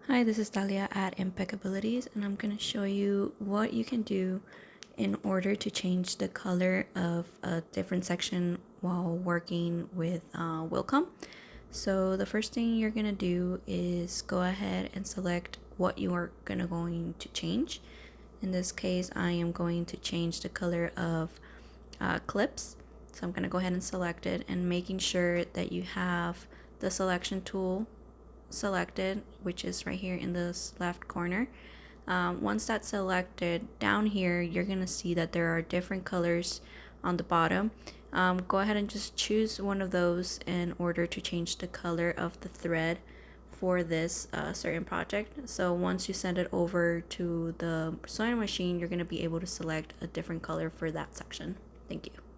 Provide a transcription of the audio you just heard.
Hi, this is Dalia at Impeccabilities, and I'm going to show you what you can do in order to change the color of a different section while working with wilcom. So the first thing you're going to do is go ahead and select what you are going to change. In this case, I am going to change the color of clips. So I'm going to go ahead and select it, and making sure that you have the selection tool selected, which is right here in this left corner. Once that's selected, down here you're gonna see that there are different colors on the bottom. Go ahead and just choose one of those in order to change the color of the thread for this certain project. So once you send it over to the sewing machine, you're going to be able to select a different color for that section. Thank you.